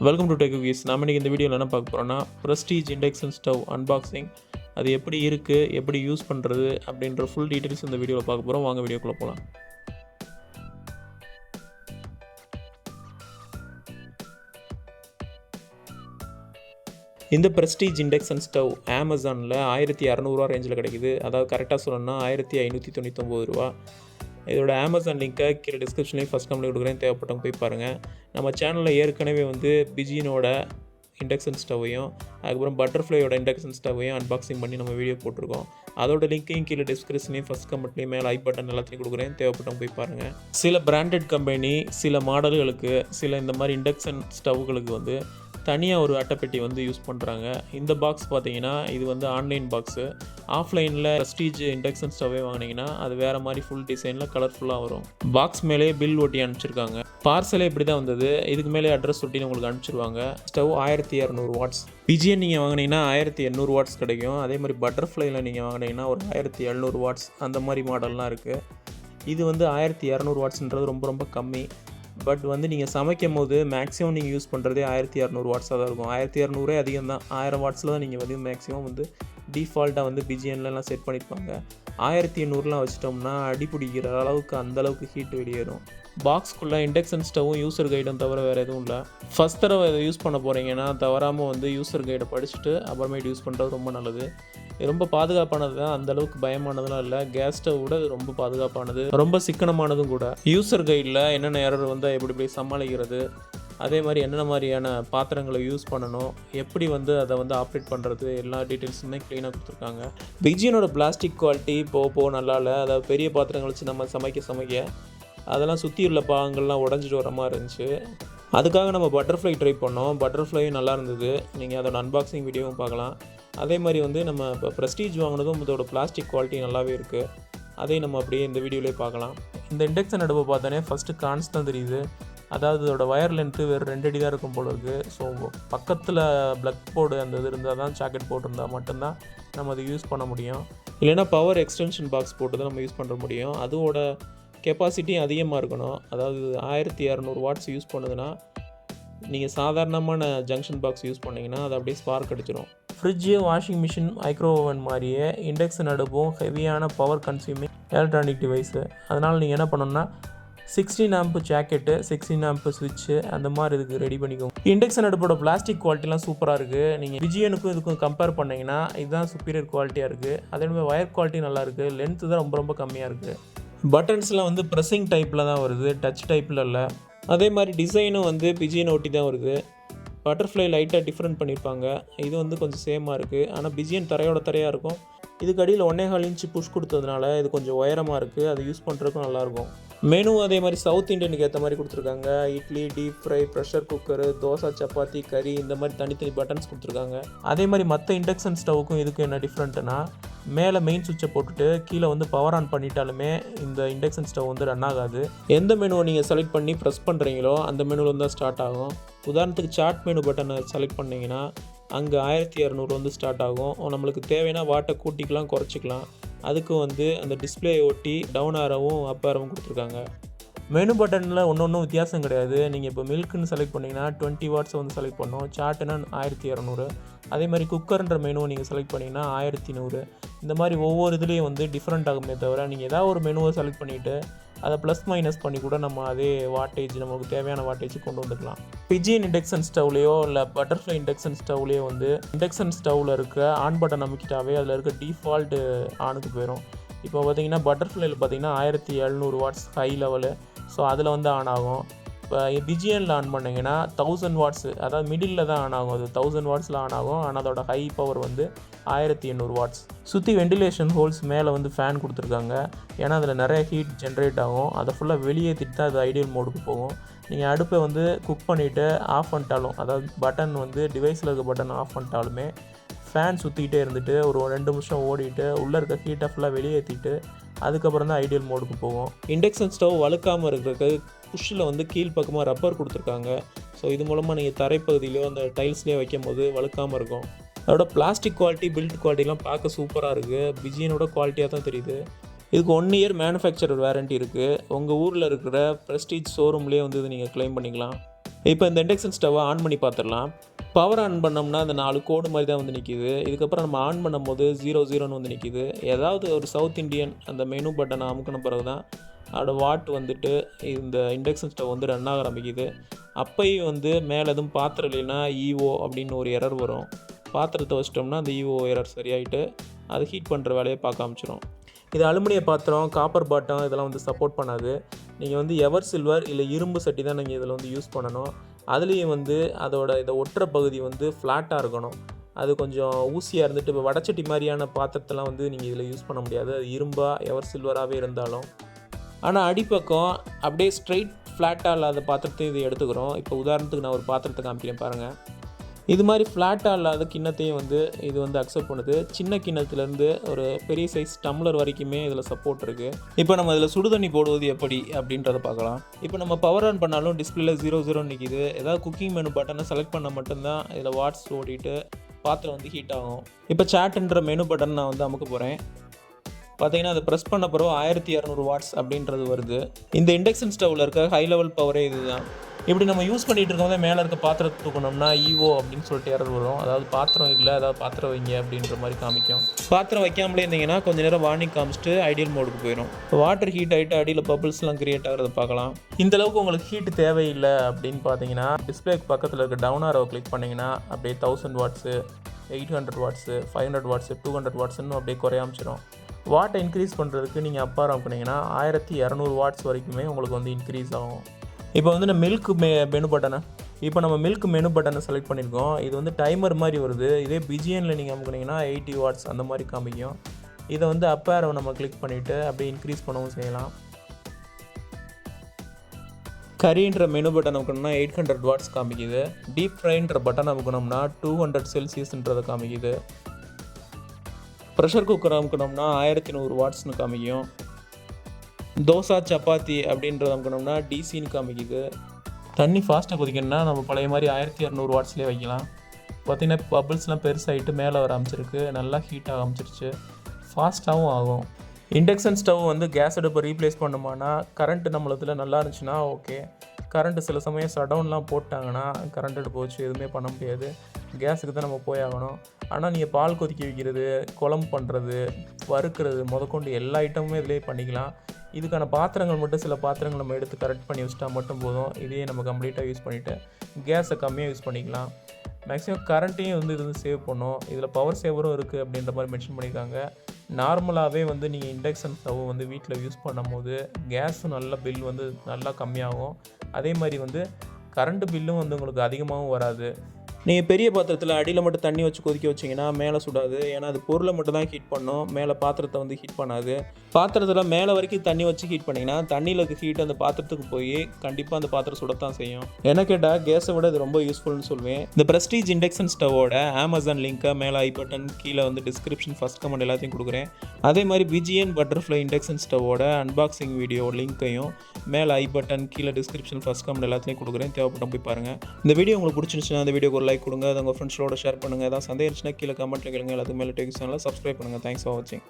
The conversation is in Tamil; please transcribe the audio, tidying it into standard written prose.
Welcome to tech cookies. நாம் இன்றைக்கி இந்த வீடியோவில் என்ன பார்க்க போகிறோன்னா, ப்ரெஸ்டீஜ் இண்டக்ஷன் ஸ்டவ் அன்பாக்சிங். அது எப்படி இருக்குது, எப்படி யூஸ் பண்ணுறது அப்படின்ற ஃபுல் டீட்டெயில்ஸ் இந்த வீடியோவில் பார்க்க போகிறோம். வாங்க வீடியோக்குள்ளே போகலாம். இந்த ப்ரெஸ்டீஜ் இண்டக்ஷன் ஸ்டவ் அமேசானில் 1600 ரேஞ்சில் கிடைக்குது. அதாவது கரெக்டாக சொல்லணும்னா 1599 ரூபா. இதோட அமேசான் லிங்க்கை கீழே டிஸ்கிரிப்ஷன்லேயும் ஃபஸ்ட் கம்ப்ளீட் கொடுக்குறேன், தேவைப்பட்டவங்க போய் பாருங்கள். நம்ம சேனலில் ஏற்கனவே பிஜியனோட இண்டக்ஷன் ஸ்டவ்வையும் அதுக்கப்புறம் பட்டர்ஃப்ளையோட இண்டக்ஷன் ஸ்டவ்வையும் அன்பாக்சிங் பண்ணி நம்ம வீடியோ போட்டிருக்கோம். அதோட லிங்க்கையும் கீழே டிஸ்கிரிப்ஷன்லேயும் ஃபஸ்ட் கமெண்ட்லேயும் மேலே ஐ பட்டன் எல்லாத்தையும் கொடுக்குறேன், தேவைப்பட்டவங்க போய் பாருங்கள். சில பிராண்டட் கம்பெனி சில மாடல்களுக்கு சில இந்த மாதிரி இண்டக்ஷன் ஸ்டவ்களுக்கு தனியாக ஒரு அட்டைப்பெட்டி யூஸ் பண்ணுறாங்க. இந்த பாக்ஸ் பார்த்தீங்கன்னா இது ஆன்லைன் பாக்ஸு. ஆஃப்லைனில் ப்ரெஸ்டீஜ் இண்டக்ஷன் ஸ்டவ்வே வாங்கினீங்கன்னா அது வேறு மாதிரி ஃபுல் டிசைனில் கலர்ஃபுல்லாக வரும். பாக்ஸ் மேலே பில் ஒட்டி அனுப்பிச்சிருக்காங்க. பார்சலே இப்படி தான் வந்தது. இதுக்கு மேலே அட்ரஸ் ஒட்டி உங்களுக்கு அனுப்பிச்சிருவாங்க. Stove 1200 watts. பிஜிஎன் நீங்கள் வாங்கினீங்கன்னா 1800 வாட்ஸ் கிடைக்கும். அதே மாதிரி பட்டர்ஃப்ளையில் நீங்கள் வாங்கினீங்கன்னா ஒரு 1700 வாட்ஸ் அந்த மாதிரி மாடல்லாம் இருக்குது. இது 1200 வாட்ஸ்ன்றது ரொம்ப ரொம்ப கம்மி. பட் நீங்கள் சமைக்கும் போது மேக்ஸிமம் நீங்கள் யூஸ் பண்ணுறதே 1200 வாட்ஸாக தான் இருக்கும். 1200 அதிகம் தான். 1000 வாட்ஸில் தான் நீங்கள் மேக்ஸிமம் டிஃபால்ட்டாக பிஜிஎன்லாம் செட் பண்ணியிருப்பாங்க. 1800லாம் வச்சிட்டோம்னா அடி பிடிக்கிற அளவுக்கு அந்தளவுக்கு ஹீட் வெளியேறும். பாக்ஸ்க்குள்ளே இண்டக்ஷன் ஸ்டவ்வும் யூசர் கைடும் தவிர வேறு எதுவும் இல்லை. ஃபஸ்ட் தடவை இதை யூஸ் பண்ண போகிறீங்கன்னா தவறாமல் யூசர் கைடை படிச்சுட்டு அப்புறமேட்டு யூஸ் பண்ணுறது ரொம்ப நல்லது. ரொம்ப பாதுகாப்பானது தான், அந்தளவுக்கு பயமானதுலாம் இல்லை. கேஸ் ஸ்டவ் விட ரொம்ப பாதுகாப்பானது, ரொம்ப சிக்கனமானதும் கூட. யூசர் கைடில் என்னென்ன எரர் வந்தால் எப்படி சமாளிக்கிறது, அதே மாதிரி என்னென்ன மாதிரியான பாத்திரங்களை யூஸ் பண்ணணும், எப்படி அதை ஆப்ரேட் பண்ணுறது, எல்லா டீட்டெயில்ஸுமே க்ளீனாக கொடுத்துருக்காங்க. பிஜியனோட பிளாஸ்டிக் குவாலிட்டி போக நல்லா இல்லை. அதாவது பெரிய பாத்திரங்கள் வச்சு நம்ம சமைக்க அதெல்லாம் சுற்றி உள்ள பாகங்கள்லாம் உடஞ்சிட்டு வர மாதிரி இருந்துச்சு. அதுக்காக நம்ம பட்டர்ஃப்ளை ட்ரை பண்ணோம். பட்டர்ஃப்ளையும் நல்லா இருந்தது. நீங்கள் அதோட அன்பாக்சிங் வீடியோவும் பார்க்கலாம். அதே மாதிரி நம்ம இப்போ ப்ரெஸ்டீஜ் வாங்கினதும் இதோட பிளாஸ்டிக் குவாலிட்டி நல்லாவே இருக்குது. அதையும் நம்ம அப்படியே இந்த வீடியோலேயே பார்க்கலாம். இந்த இண்டக்ஷன் அடுப்பை பார்த்தோன்னே ஃபஸ்ட்டு கான்ஸ் தான் தெரியுது. அதாவது இதோட ஒயர் லென்த்து வெறும் 2 அடி தான் இருக்கும் போல இருக்குது. ஸோ பக்கத்தில் ப்ளக் போர்டு அந்த இது இருந்தால் தான், சாக்கெட் போட்டிருந்தால் மட்டும்தான் நம்ம அதை யூஸ் பண்ண முடியும். இல்லைன்னா பவர் எக்ஸ்டென்ஷன் பாக்ஸ் போட்டு தான் நம்ம யூஸ் பண்ண முடியும். அதோட கெப்பாசிட்டியும் அதிகமாக இருக்கணும். அதாவது 1200 வாட்ஸ் யூஸ் பண்ணுதுன்னா நீங்கள் சாதாரணமான ஜங்ஷன் பாக்ஸ் யூஸ் பண்ணிங்கன்னா அது அப்படியே ஸ்பார்க் அடிச்சிடும். Fridge, washing machine, micro oven மாதிரியே இண்டக்ஷன் அடுப்பும் ஹெவியான பவர் கன்சியூமிங் எலக்ட்ரானிக் டிவைஸு. அதனால் நீங்கள் என்ன பண்ணணும்னா 16 ஆம்ப் ஜாக்கெட்டு, 16 ஆம்ப் ஸ்விட்சு அந்த மாதிரி இதுக்கு ரெடி பண்ணிக்கோங்க. இண்டக்ஷன் அடுப்போட பிளாஸ்டிக் குவாலிட்டிலாம் சூப்பராக இருக்குது. நீங்கள் பிஜிஎனுக்கும் இதுக்கும் கம்பேர் பண்ணிங்கன்னா இதுதான் சுப்பீரியர் குவாலிட்டியாக இருக்குது. அதே மாதிரி ஒயர் குவாலிட்டி நல்லா இருக்குது. லென்த்து தான் ரொம்ப ரொம்ப கம்மியாக இருக்குது. பட்டன்ஸ்லாம் ப்ரெஸ்ஸிங் டைப்பில் தான் வருது, டச் டைப்பில் இல்லை. அதே மாதிரி டிசைனும் பிஜிஎன் ஒட்டி தான் வருது. பட்டர்ஃப்ளை லைட்டாக டிஃப்ரெண்ட் பண்ணியிருப்பாங்க. இது கொஞ்சம் சேமாக இருக்குது. ஆனால் பிஜிஎன் தரையாக இருக்கும். இதுக்கு அடியில் 1.25 இன்ச்சு புஷ் கொடுத்ததுனால இது கொஞ்சம் உயரமாக இருக்குது. அது யூஸ் பண்ணுறதுக்கும் நல்லாயிருக்கும். மெனு அதே மாதிரி சவுத் இண்டியனுக்கு ஏற்ற மாதிரி கொடுத்துருக்காங்க. Idli, deep fry, pressure cooker, dosa, chapati, கறி இந்த மாதிரி தனித்தனி பட்டன்ஸ் கொடுத்துருக்காங்க. அதே மாதிரி மற்ற இண்டக்ஷன் ஸ்டவ்வுக்கும் இதுக்கும் என்ன டிஃப்ரெண்ட்டுனா, மேலே மெயின் சுவிட்சை போட்டுட்டு கீழே பவர் ஆன் பண்ணிட்டாலுமே இந்த இண்டக்ஷன் ஸ்டவ் ரன் ஆகாது. எந்த மெனுவை நீங்கள் செலக்ட் பண்ணி ப்ரெஸ் பண்ணுறீங்களோ அந்த மெனுவில் தான் ஸ்டார்ட் ஆகும். உதாரணத்துக்கு சார்ட் மெனு பட்டனை செலக்ட் பண்ணிங்கன்னா அங்கே 1200 ஸ்டார்ட் ஆகும். நம்மளுக்கு தேவையான வாட்டை கூட்டிக்கலாம், குறைச்சிக்கலாம். அதுக்கு அந்த டிஸ்பிளே ஒட்டி டவுன் ஆரவும் அப் ஆரவும் கொடுத்துருக்காங்க. மெனு பட்டனில் ஒன்றும் வித்தியாசம் கிடையாது. நீங்கள் இப்போ மில்க்குன்னு செலக்ட் பண்ணிங்கன்னா 20 வாட்ஸ் செலக்ட் பண்ணோம். சார்ட்டுன்னா 1200. அதே மாதிரி குக்கர்ன்ற மெனுவை நீங்கள் செலக்ட் பண்ணிங்கன்னா 1100. இந்த மாதிரி ஒவ்வொரு இதுலேயும் டிஃப்ரெண்ட் ஆகுமே தவிர, நீங்கள் ஏதாவது ஒரு மெனுவை செலக்ட் பண்ணிவிட்டு அதை ப்ளஸ் மைனஸ் பண்ணி கூட நம்ம அதே வாட்டேஜ், நமக்கு தேவையான வாட்டேஜ் கொண்டு வந்துக்கலாம். பிஜிஎன் இண்டக்ஷன் ஸ்டவ்லேயோ இல்லை பட்டர்ஃப்ளை இண்டக்ஷன் ஸ்டவ்லேயோ இண்டக்ஷன் ஸ்டவ்வில் இருக்க ஆன் பட்டன் அமைக்கிட்டாவே அதில் இருக்க டிஃபால்ட் ஆனுக்கு போயிடும். இப்போ பார்த்தீங்கன்னா பட்டர்ஃப்ளைல பார்த்தீங்கன்னா 1700 வாட்ஸ் ஹை லெவலு. ஸோ அதில் ஆன் ஆகும். இப்போ பிஜிஎனில் ஆன் பண்ணிங்கன்னா 1000 வாட்ஸு, அதாவது மிடில் தான் ஆன் ஆகும். அது 1000 வாட்ஸில் ஆன் ஆகும். ஆனால் அதோட ஹை பவர் 1800 வாட்ஸ். சுற்றி வெண்டிலேஷன் ஹோல்ஸ் மேலே ஃபேன் கொடுத்துருக்காங்க. ஏன்னா அதில் நிறைய ஹீட் ஜென்ரேட் ஆகும். அதை ஃபுல்லாக வெளியேற்றிட்டு தான் அது ஐடியல் மோடுக்கு போகும். நீங்கள் அடுப்பை குக் பண்ணிவிட்டு ஆஃப் பண்ணிட்டாலும், அதாவது பட்டன் டிவைஸில் இருக்க பட்டன் ஆஃப் பண்ணிட்டாலுமே ஃபேன் சுற்றிக்கிட்டே இருந்துட்டு ஒரு 2 நிமிஷம் ஓடிட்டு உள்ளே இருக்க ஹீட்டை ஃபுல்லாக வெளியேற்றிட்டு அதுக்கப்புறம் தான் ஐடியல் மோடுக்கு போகும். இண்டக்ஷன் ஸ்டவ் வழுக்காமல் இருக்கிறதுக்கு புஷ்ஷில் கீழ்ப்பக்கமாக ரப்பர் கொடுத்துருக்காங்க. ஸோ இது மூலமாக நீங்கள் தரைப்பகுதியிலையோ அந்த டைல்ஸ்லேயோ வைக்கும் போது வழுக்காமல் இருக்கும். அதோட பிளாஸ்டிக் குவாலிட்டி, பில்ட் குவாலிட்டிலாம் பார்க்க சூப்பராக இருக்குது. பிஜியனோட குவாலிட்டியாக தான் தெரியுது. இதுக்கு 1 இயர் மேனுஃபேக்சரர் வாரண்ட்டி இருக்குது. உங்கள் ஊரில் இருக்கிற ப்ரெஸ்டீஜ் ஷோரூம்லேயே இது நீங்கள் க்ளைம் பண்ணிக்கலாம். இப்போ இந்த இண்டக்ஷன் ஸ்டவ்வை ஆன் பண்ணி பார்த்துடலாம். பவர் ஆன் பண்ணோம்னா அந்த 4 கோடு மாதிரி தான் வந்து நிற்கிது. இதுக்கப்புறம் நம்ம ஆன் பண்ணும்போது 00ன்னு வந்து நிற்கிது. ஏதாவது ஒரு சவுத் இண்டியன் அந்த மெனு பட்டனை அமுக்கின பிறகு தான் அதோட வாட் வந்துட்டு இந்த இண்டக்ஷன் ஸ்டவ் வந்து ரன் ஆக ஆரம்பிக்குது. அப்பையும் வந்து மேலே எதுவும் பாத்திரம் இல்லைன்னா ஈஓ அப்படின்னு ஒரு எரர் வரும். பாத்திரத்தை வச்சிட்டோம்னா அந்த ஈஓ எரர் சரியாயிட்டு அது ஹீட் பண்ணுற வேலையை பார்க்க ஆரம்பிச்சிடும். இது அலுமினிய பாத்திரம், காப்பர் பாட்டம் இதெல்லாம் வந்து சப்போர்ட் பண்ணாது. நீங்கள் வந்து எவர் சில்வர் இல்லை இரும்பு சட்டி தான் நீங்கள் இதில் வந்து யூஸ் பண்ணணும். அதுலேயும் வந்து அதோட இதை ஒட்டுற பகுதி வந்து ஃப்ளாட்டாக இருக்கணும். அது கொஞ்சம் ஊசியாக இருந்துட்டு இப்போ வடச்சட்டி மாதிரியான பாத்திரத்தெல்லாம் வந்து நீங்கள் இதில் யூஸ் பண்ண முடியாது. அது இரும்பாக எவர் சில்வராகவே இருந்தாலும். ஆனால் அடிப்பக்கம் அப்படியே ஸ்ட்ரைட் ஃப்ளாட்டாக இல்லாத பாத்திரத்தையும் இதை எடுத்துக்கிறோம். இப்போ உதாரணத்துக்கு நான் ஒரு பாத்திரத்தை காமிக்கிறேன் பாருங்கள். இது மாதிரி ஃப்ளாட்டாக இல்லாத கிண்ணத்தையும் வந்து இது வந்து அக்செப்ட் பண்ணுது. சின்ன கிண்ணத்துலேருந்து ஒரு பெரிய சைஸ் டம்ளர் வரைக்குமே இதில் சப்போர்ட் இருக்குது. இப்போ நம்ம இதில் சுடுதண்ணி போடுவது எப்படி அப்படின்றத பார்க்கலாம். இப்போ நம்ம பவர் ஆன் பண்ணாலும் டிஸ்பிளேல 00 நிற்கிது. ஏதாவது குக்கிங் மெனு பட்டனை செலக்ட் பண்ணால் மட்டும்தான் இதில் வாட்ஸ் ஓடிட்டு பாத்திரம் வந்து ஹீட் ஆகும். இப்போ சாட்ன்ற மெனு பட்டன் நான் வந்து அமுக்க போகிறேன். பார்த்தீங்கன்னா அதை ப்ரெஸ் பண்ண பிறகு 1200 வாட்ஸ் அப்படின்றது வருது. இந்த இண்டக்ஷன் ஸ்டவ்வில் இருக்க ஹை லெவல் பவரே இதுதான். இப்படி நம்ம யூஸ் பண்ணிகிட்டு இருக்கும்போதே மேலே இருக்க பாத்திரத்தை தூக்கணும்னா ஈஓ அப்படின்னு சொல்லிட்டு எரர் வரும். அதாவது பாத்திரம் இல்லை, அதாவது பாத்திரம் வைங்க அப்படின்ற மாதிரி காமிக்கும். பாத்திரம் வைக்காமலே இருந்தீங்கன்னா கொஞ்சம் நேரம் வார்னிங் காமிச்சிட்டு ஐடியல் மோடுக்கு போயிடும். வாட்டர் ஹீட் ஆகிட்டு அடியில் பபிள்ஸ்லாம் கிரியேட் ஆகிறத பார்க்கலாம். இந்த அளவுக்கு உங்களுக்கு ஹீட் தேவையில்லை அப்படின்னு பார்த்தீங்கன்னா டிஸ்பிளேக்கு பக்கத்தில் இருக்க டவுன் ஆரோவை கிளிக் பண்ணிங்கன்னா அப்படியே 1000 வாட்ஸு, 800 வாட்ஸு, 500 வாட்ஸு, 200 வாட்ஸுன்னு அப்படியே குறைய ஆரம்பிச்சிடும். வாட்டை இன்க்ரீஸ் பண்ணுறதுக்கு நீங்கள் அப்பார் ஆன் பண்ணிங்கன்னா 1200 வாட்ஸ் வரைக்குமே உங்களுக்கு வந்து இன்க்ரீஸ் ஆகும். இப்போ வந்து நான் மெனு பட்டனை செலக்ட் பண்ணியிருக்கோம். இது வந்து டைமர் மாதிரி வருது. இதே பிஜிஎனில் நீங்கள் அமுக்குனீங்கன்னா 80 வாட்ஸ் அந்த மாதிரி காமிக்கும். இதை வந்து அப்பாரை நம்ம கிளிக் பண்ணிவிட்டு அப்படியே இன்க்ரீஸ் பண்ணவும் செய்யலாம். கரின்ற மெனு பட்டன் அமுக்கணும்னா 800 வாட்ஸ் காமிக்குது. டீப் ஃப்ரைன்ற பட்டன் அமுக்கணும்னா 200 செல்சியஸ்ன்றதை காமிக்குது. ப்ரெஷர் குக்கர் அமுக்கணும்னா 1100 வாட்ஸ்னு காமிக்கும். தோசை சப்பாத்தி அப்படின்றத அமுக்கணும்னா டிசின்னு காமிக்குது. தண்ணி ஃபாஸ்ட்டாக கொதிக்கணும்னா நம்ம பழைய மாதிரி 1200 வாட்ஸ்லேயே வைக்கலாம். பார்த்திங்கன்னா பபிள்ஸ்லாம் பெருசாகிட்டு மேலே வர ஆரம்பிச்சிருக்கு. நல்லா ஹீட் ஆக ஆரம்பிச்சிருச்சு. ஃபாஸ்ட்டாகவும் ஆகும். இண்டக்ஷன் ஸ்டவ் வந்து கேஸ் அடுப்பை ரீப்ளேஸ் பண்ணுமானா கரண்ட்டு நம்மளதில் நல்லா இருந்துச்சுன்னா ஓகே. கரண்ட்டு சில சமயம் ஷட்டவுன்லாம் போட்டாங்கன்னா கரண்ட் அடுப்பு வச்சு எதுவுமே பண்ண முடியாது. கேஸுக்கு தான் நம்ம போய் ஆகணும். ஆனால் நீங்கள் பால் கொதிக்க வைக்கிறது, குழம்பு பண்ணுறது, வறுக்கிறது முதற்கொண்டு எல்லா ஐட்டமுமே இதிலே பண்ணிக்கலாம். இதுக்கான பாத்திரங்கள் மட்டும் சில பாத்திரங்கள் நம்ம எடுத்து கரெக்ட் பண்ணி வச்சுட்டா மட்டும் போதும். இதையே நம்ம கம்ப்ளீட்டாக யூஸ் பண்ணிவிட்டு கேஸை கம்மியாக யூஸ் பண்ணிக்கலாம். மேக்ஸிமம் கரண்ட்டையும் வந்து இது வந்து சேவ் பண்ணும். இதில் பவர் சேவரும் இருக்குது அப்படின்ற மாதிரி மென்ஷன் பண்ணியிருக்காங்க. நார்மலாகவே வந்து நீங்கள் இண்டக்ஷன் ஸ்டவ் வந்து வீட்டில் யூஸ் பண்ணும் போது கேஸும் நல்ல பில் வந்து நல்லா கம்மியாகும். அதே மாதிரி வந்து கரண்ட் பில்லும் வந்து உங்களுக்கு அதிகமாகவும் வராது. நீங்கள் பெரிய பாத்திரத்தில் அடியில் மட்டும் தண்ணி வச்சு கொதிக்க வச்சிங்கன்னா மேலே சுடாது. ஏன்னா அது பொருளை மட்டும் தான் ஹீட் பண்ணும், மேலே பாத்திரத்தை வந்து ஹீட் பண்ணாது. பாத்திரத்தில் மேலே வரைக்கும் தண்ணி வச்சு ஹீட் பண்ணிங்கன்னா தண்ணியில் இருக்க ஹீட் அந்த பாத்திரத்துக்கு போய் கண்டிப்பாக அந்த பாத்திரம் சுடத்தான் செய்யும். என்ன கேட்டால் கேஸை விட இது ரொம்ப யூஸ்ஃபுல்னு சொல்லுவேன். இந்த ப்ரெஸ்டீஜ் இண்டக்ஷன் ஸ்டவோட அமேசான் லிங்க்கை மேலே ஐ பட்டன், கீழே வந்து டிஸ்கிரிப்ஷன், ஃபஸ்ட் கமெண்ட் எல்லாத்தையும் கொடுக்குறேன். அதே மாதிரி பிஜிஎன் பட்டர்ஃப்ளை இண்டக்ஷன் ஸ்டவோட அன்பாக்சிங் வீடியோ லிங்க்கையும் மேலே ஐ பட்டன், கீழே டிஸ்கிரிப்ஷன், ஃபஸ்ட் கமெண்ட் எல்லாத்தையும் கொடுக்குறேன். தேவைப்பட்ட போய் பாருங்கள். இந்த வீடியோ உங்களுக்கு பிடிச்சிருந்துச்சுன்னா அந்த வீடியோக்கு ஒரு லைக் கொடுங்க. அதை உங்கள் ஃப்ரெண்ட்ஸோட ஷேர் பண்ணுங்கள். ஏதாவது சந்தேகம் இருந்துச்சுன்னா கீழே கமெண்ட்டில் கேளுங்க. எல்லாத்துக்கு மேலே டெக் சேனலை சப்ஸ்கிரைப் பண்ணுங்கள். தேங்க்ஸ் ஃபார் வாட்சிங்.